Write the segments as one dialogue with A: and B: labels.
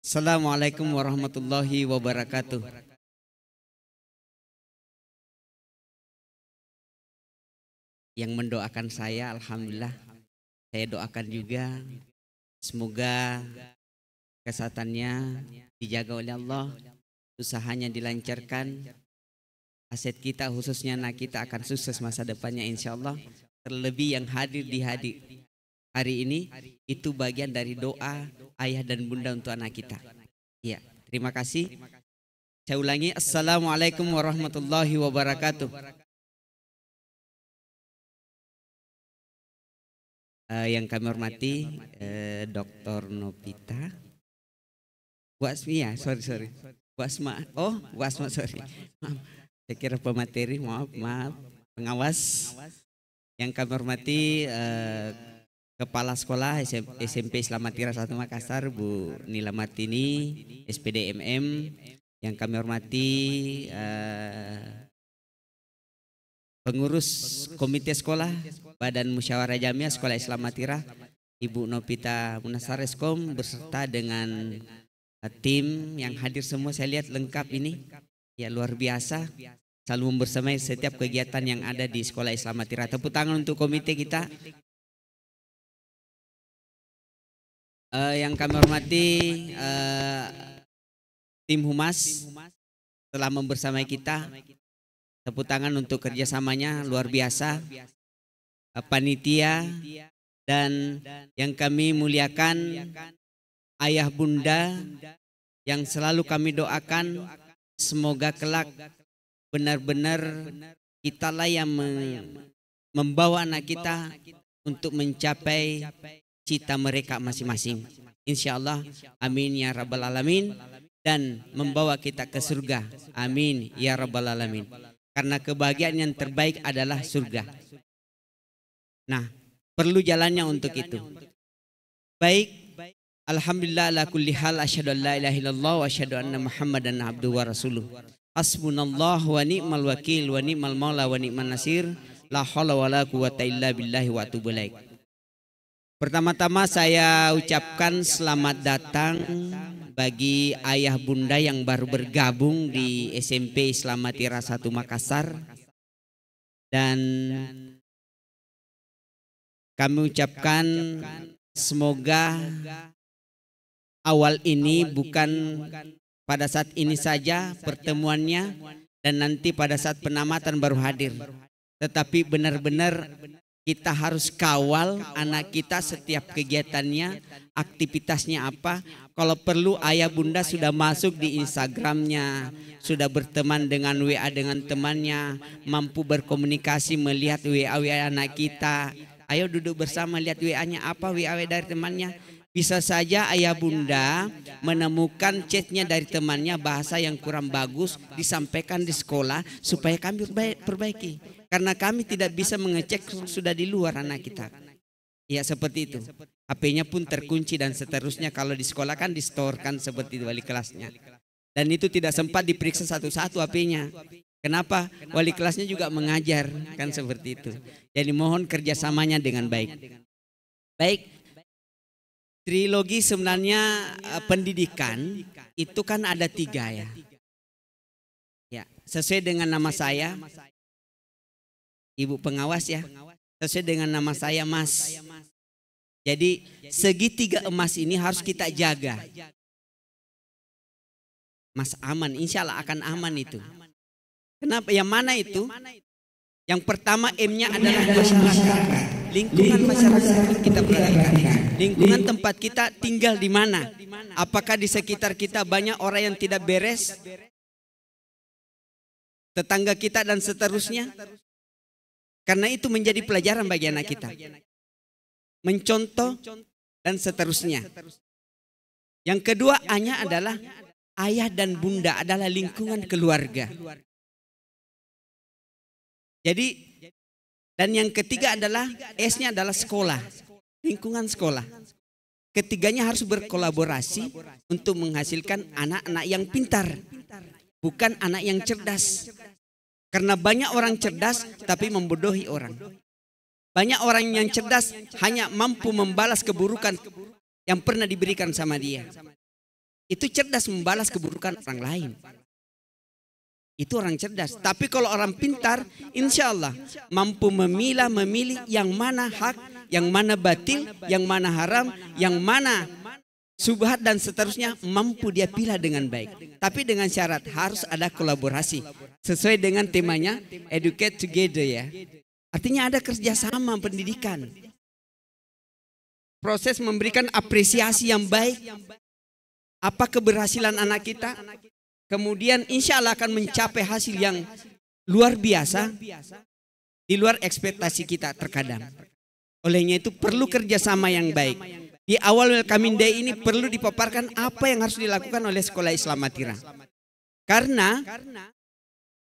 A: Assalamualaikum warahmatullahi wabarakatuh. Yang mendoakan saya, alhamdulillah, saya doakan juga semoga kesehatannya dijaga oleh Allah, usahanya dilancarkan, aset kita khususnya anak kita akan sukses masa depannya insya Allah. Terlebih yang hadir di hari ini itu bagian dari doa ayah dan bunda untuk anak kita. Ya, terima kasih. Saya ulangi, assalamualaikum warahmatullahi wabarakatuh. Yang kami hormati Dr. Nopita, Bu Asmi ya, sorry. Bu Asma, Bu Asma sorry. Maaf, saya kira pemateri, maaf, pengawas. Yang kami hormati Kepala Sekolah SMP Islam Atira 1 Makassar, Bu Nila Martini, SPD MM. Yang kami hormati pengurus komite sekolah Badan Musyawarah Jamiah Sekolah Islam Atira, Ibu Nopita Munasareskom beserta dengan tim yang hadir semua. Saya lihat lengkap ini, ya luar biasa, selalu membersamai setiap kegiatan yang ada di Sekolah Islam Atira. Tepuk tangan untuk komite kita. Yang kami hormati tim Humas telah membersamai kita. Tepuk tangan untuk kerjasamanya, luar biasa. Panitia dan yang kami muliakan ayah bunda yang selalu kami doakan, semoga kelak benar-benar kitalah yang membawa anak kita untuk mencapai cita mereka masing-masing. Insya Allah, amin ya rabbal alamin, dan membawa kita ke surga. Amin ya rabbal alamin. Karena kebahagiaan yang terbaik adalah surga. Nah, perlu jalannya untuk itu. Baik, alhamdulillah ala kulli hal, asyhadu an la ilaha illallah wa asyhadu anna Muhammadan abduhu wa rasuluh. Hasbunallah wa ni'mal wakil wa ni'mal maula wa ni'man nasir. La haula wa la quwata illa billahi wa atubu ilaik. Pertama-tama saya ucapkan selamat datang bagi ayah bunda yang baru bergabung di SMP Islam Atira 1 Makassar, dan kami ucapkan semoga awal ini bukan pada saat ini saja pertemuannya dan nanti pada saat penamatan baru hadir, tetapi benar-benar kita harus kawal anak kita setiap kegiatannya, aktivitasnya apa. Kalau perlu ayah bunda sudah masuk di Instagramnya, sudah berteman dengan WA dengan temannya, mampu berkomunikasi melihat WA anak kita. Ayo duduk bersama lihat WA-nya apa, WA dari temannya. Bisa saja ayah bunda menemukan chatnya dari temannya bahasa yang kurang bagus, disampaikan di sekolah supaya kami perbaiki. Karena kami tidak bisa mengecek sudah di luar anak kita. Ya seperti itu. HP-nya pun terkunci dan seterusnya. Kalau di sekolah kan distorkan seperti wali kelasnya. Dan itu tidak sempat diperiksa satu-satu HP-nya. Kenapa? Wali kelasnya juga mengajar kan seperti itu. Jadi mohon kerjasamanya dengan baik. Baik. Trilogi sebenarnya pendidikan itu kan ada 3 ya. Ya, sesuai dengan nama saya, Ibu pengawas ya, sesuai dengan nama saya Mas. Jadi segitiga emas ini harus kita jaga. Mas aman, insya Allah akan aman itu. Kenapa? Yang mana itu? Yang pertama M-nya adalah masyarakat. Lingkungan masyarakat kita perhatikan. Lingkungan tempat kita tinggal di mana? Apakah di sekitar kita banyak orang yang tidak beres? Tetangga kita dan seterusnya? Karena itu menjadi pelajaran bagi anak kita. Mencontoh dan seterusnya. Yang kedua A-nya adalah ayah dan bunda, adalah lingkungan keluarga. Jadi, dan yang ketiga adalah S-nya adalah sekolah, lingkungan sekolah. Ketiganya harus berkolaborasi untuk menghasilkan anak-anak yang pintar, bukan anak yang cerdas. Karena banyak orang cerdas tapi membodohi orang. Banyak orang yang cerdas hanya mampu membalas keburukan yang pernah diberikan sama dia. Itu cerdas membalas keburukan orang lain. Itu orang cerdas. Tapi kalau orang pintar, insya Allah mampu memilih yang mana hak, yang mana batil, yang mana haram, yang mana subhat dan seterusnya, mampu dia pilih dengan baik. Tapi dengan syarat harus ada kolaborasi. Sesuai dengan temanya, educate together ya. Artinya ada kerjasama pendidikan. Proses memberikan apresiasi yang baik. Apa keberhasilan anak kita? Kemudian insya Allah akan mencapai hasil yang luar biasa. Di luar ekspektasi kita terkadang. Olehnya itu perlu kerjasama yang baik. Di awal Welcoming Day ini perlu dipaparkan apa yang harus dilakukan oleh Sekolah Islam Atira. Karena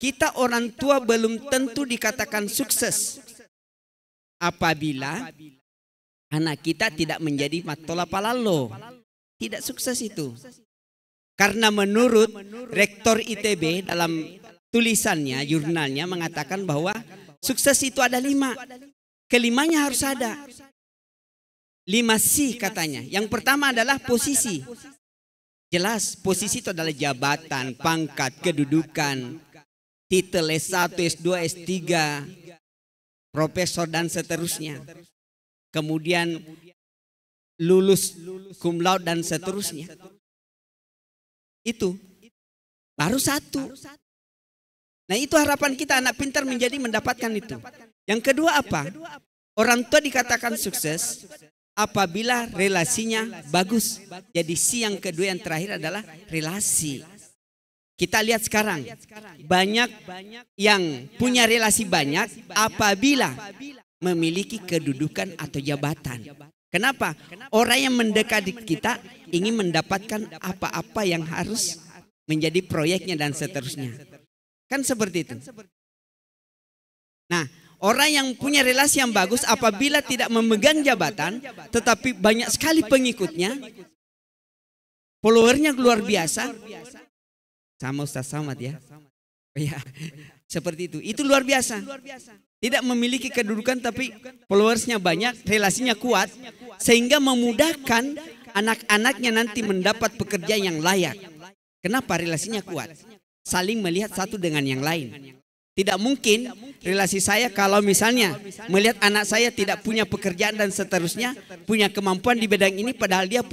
A: kita orang tua belum tentu dikatakan sukses apabila anak kita tidak menjadi matola palalo. Tidak sukses itu. Karena menurut Rektor ITB dalam tulisannya, jurnalnya mengatakan bahwa sukses itu ada 5. Kelimanya harus ada. 5C katanya. Yang pertama adalah posisi. Jelas posisi itu adalah jabatan, pangkat, kedudukan, titel S1, S2, S3, profesor dan seterusnya. Kemudian lulus cum laude dan seterusnya. Itu baru 1. Nah itu harapan kita anak pintar mendapatkan itu. Yang kedua apa? Orang tua dikatakan sukses apabila relasinya bagus. Jadi C yang kedua yang terakhir adalah relasi. Kita lihat sekarang banyak yang punya relasi banyak apabila memiliki kedudukan atau jabatan. Kenapa? Orang yang mendekati kita ingin mendapatkan apa-apa yang harus menjadi proyeknya dan seterusnya. Kan seperti itu. Nah, orang yang punya relasi yang bagus apabila tidak memegang jabatan tetapi banyak sekali pengikutnya, followernya luar biasa. Sama Ustaz Samad ya. Ya, seperti itu. Itu luar biasa. Tidak memiliki kedudukan tapi followersnya banyak, relasinya kuat, sehingga memudahkan anak-anaknya nanti mendapat pekerjaan yang layak. Kenapa? Relasinya kuat. Saling melihat satu dengan yang lain. Tidak mungkin relasi saya kalau misalnya melihat anak saya tidak punya pekerjaan dan seterusnya, punya kemampuan di bidang ini padahal dia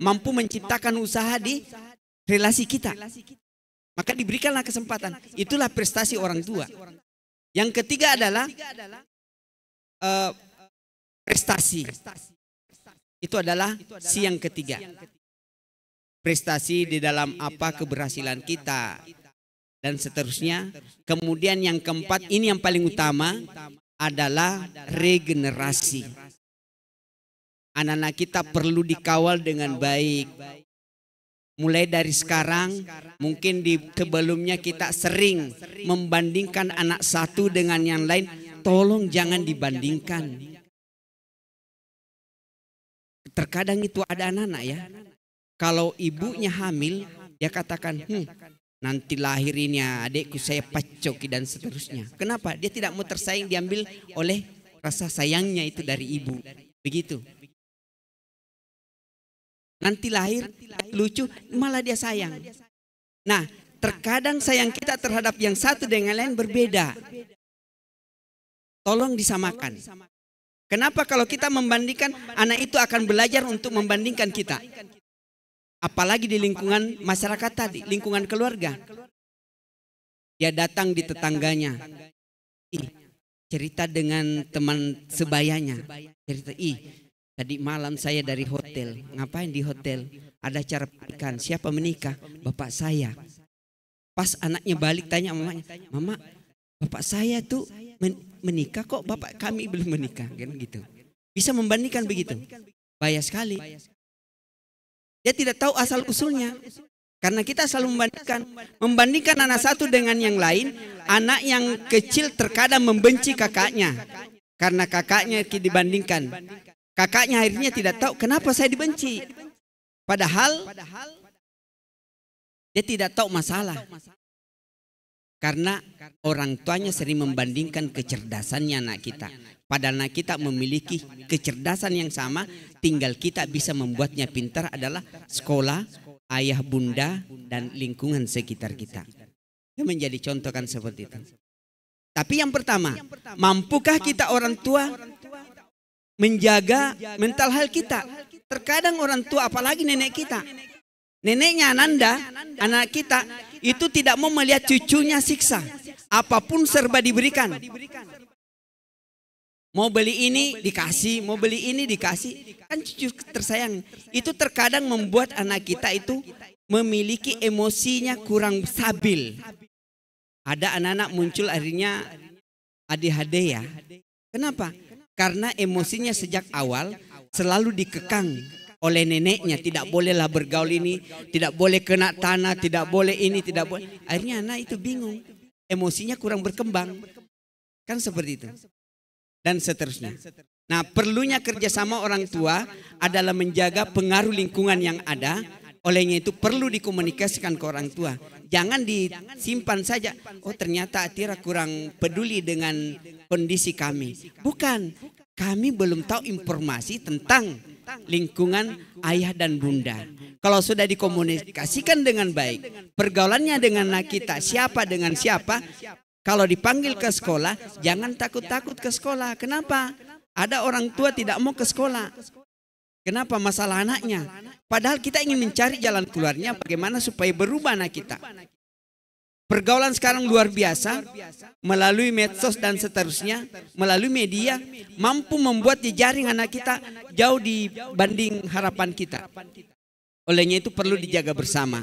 A: mampu menciptakan usaha di relasi kita. Maka diberikanlah kesempatan. Itulah prestasi orang tua. Yang ketiga adalah prestasi. Itu adalah si yang ketiga. Prestasi di dalam apa keberhasilan kita dan seterusnya. Kemudian yang keempat, ini yang paling utama adalah regenerasi. Anak-anak kita perlu dikawal dengan baik. Mulai dari sekarang, mungkin di sebelumnya kita sering membandingkan anak satu dengan yang lain. Tolong jangan dibandingkan. Terkadang itu ada anak-anak ya. Kalau ibunya hamil, dia katakan, nanti lahirnya adikku saya pacoki dan seterusnya. Kenapa? Dia tidak mau tersaing, diambil oleh rasa sayangnya itu dari ibu. Begitu. Nanti lahir lucu malah dia sayang. Nah, terkadang sayang kita terhadap yang satu dengan lain berbeda. Tolong disamakan. Kenapa? Kalau kita membandingkan, anak itu akan belajar untuk membandingkan kita. Apalagi di lingkungan masyarakat tadi, lingkungan keluarga. Dia datang di tetangganya. Cerita dengan teman sebayanya. Cerita, tadi malam saya dari hotel. Ngapain di hotel? Ada acara pernikahan. Siapa menikah? Bapak saya. Pas anaknya balik tanya mamanya, Mama, bapak saya tuh menikah kok bapak kami belum menikah. Kan gitu. Bisa membandingkan begitu. Bahaya sekali. Dia tidak tahu asal usulnya. Karena kita selalu membandingkan anak satu dengan yang lain. Anak yang kecil terkadang membenci kakaknya. Karena kakaknya dibandingkan. Kakaknya akhirnya tidak tahu kenapa saya dibenci. Padahal dia tidak tahu masalah. Karena orang tuanya sering membandingkan kecerdasannya anak kita. Padahal anak kita memiliki kecerdasan yang sama. Tinggal kita bisa membuatnya pintar adalah sekolah ayah bunda dan lingkungan sekitar kita. Itu menjadi contoh kan seperti itu. Tapi yang pertama, mampukah kita orang tua menjaga mental health kita? Terkadang orang tua, apalagi nenek kita, neneknya Ananda, anak kita, itu tidak mau melihat cucunya siksa. Apapun serba diberikan. Mau beli ini dikasih, mau beli ini dikasih. Kan cucu tersayang. Itu terkadang membuat anak kita itu memiliki emosinya kurang stabil. Ada anak-anak muncul akhirnya ADHD ya. Kenapa? Karena emosinya sejak awal selalu dikekang oleh neneknya. Tidak bolehlah bergaul ini, tidak boleh kena tanah, tidak boleh ini, tidak boleh. Akhirnya anak itu bingung. Emosinya kurang berkembang. Kan seperti itu. Dan seterusnya. Nah, perlunya kerjasama orang tua adalah menjaga pengaruh lingkungan yang ada. Olehnya itu perlu dikomunikasikan ke orang tua. Jangan disimpan saja. Oh, ternyata Atira kurang peduli dengan kondisi kami. Bukan. Kami belum tahu informasi tentang lingkungan ayah dan bunda. Kalau sudah dikomunikasikan dengan baik, pergaulannya dengan anak kita, siapa dengan siapa, kalau dipanggil ke sekolah, jangan takut-takut ke sekolah. Kenapa? Ada orang tua tidak mau ke sekolah. Kenapa? Masalah anaknya. Padahal kita ingin mencari jalan keluarnya bagaimana supaya berubah anak kita. Pergaulan sekarang luar biasa, melalui medsos dan seterusnya, melalui media, mampu membuat jejaring anak kita jauh dibanding harapan kita. Olehnya itu perlu dijaga bersama.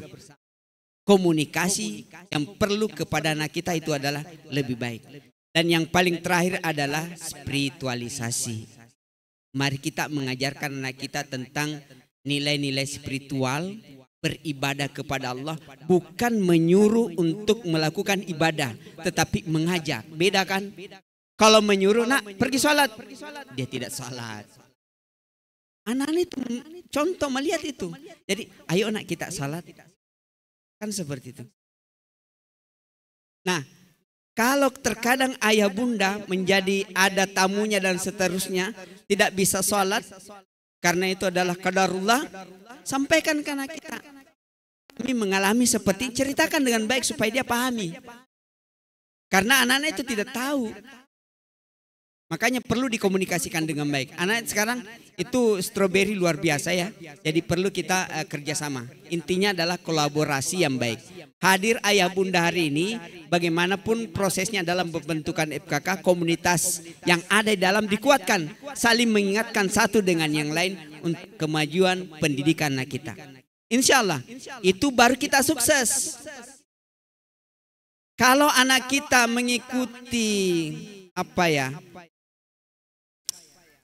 A: Komunikasi yang perlu kepada anak kita itu adalah lebih baik. Dan yang paling terakhir adalah spiritualisasi. Mari kita mengajarkan anak kita tentang nilai-nilai spiritual, beribadah kepada Allah, bukan menyuruh untuk melakukan ibadah, tetapi mengajak. Beda kan? Kalau menyuruh, nak pergi sholat, dia tidak sholat. Anak-anak itu contoh melihat itu. Jadi ayo nak kita sholat. Kan seperti itu. Nah, kalau terkadang ayah bunda menjadi ada tamunya dan seterusnya tidak bisa sholat, karena itu adalah qadarullah, sampaikan ke anak kita. Kami mengalami seperti, ceritakan dengan baik supaya dia pahami. Karena anak-anak itu tidak tahu. Makanya perlu dikomunikasikan dengan baik. Anak sekarang itu strawberry luar biasa ya. Jadi perlu kita kerjasama. Intinya adalah kolaborasi yang baik. Hadir ayah bunda hari ini, bagaimanapun prosesnya dalam pembentukan FKK, komunitas yang ada di dalam dikuatkan. Saling mengingatkan satu dengan yang lain untuk kemajuan pendidikan anak kita. Insya Allah itu baru kita sukses. Kalau anak kita mengikuti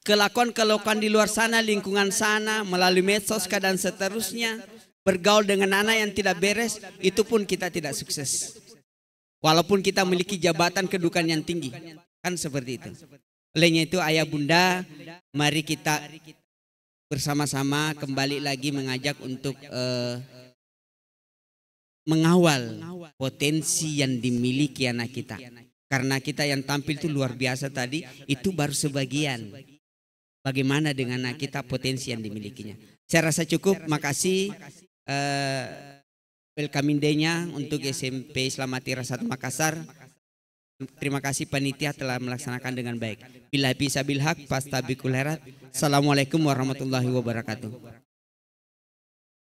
A: kelakuan-kelakuan di luar sana, lingkungan sana, melalui medsos dan seterusnya, bergaul dengan anak yang tidak beres, itu pun kita tidak sukses. Walaupun kita memiliki jabatan kedudukan yang tinggi, kan seperti itu. Olehnya itu ayah bunda, mari kita bersama-sama kembali lagi mengajak untuk mengawal potensi yang dimiliki anak kita. Karena kita yang tampil itu luar biasa tadi, itu baru sebagian. Bagaimana dengan anak kita potensi yang dimilikinya. Saya rasa cukup, makasih. Welcome day-nya untuk SMP Islam Atira 1 Makassar. Terima kasih panitia telah melaksanakan dengan baik. Bila bisa bilhaq, fastabiqul khairat. Assalamualaikum warahmatullahi wabarakatuh.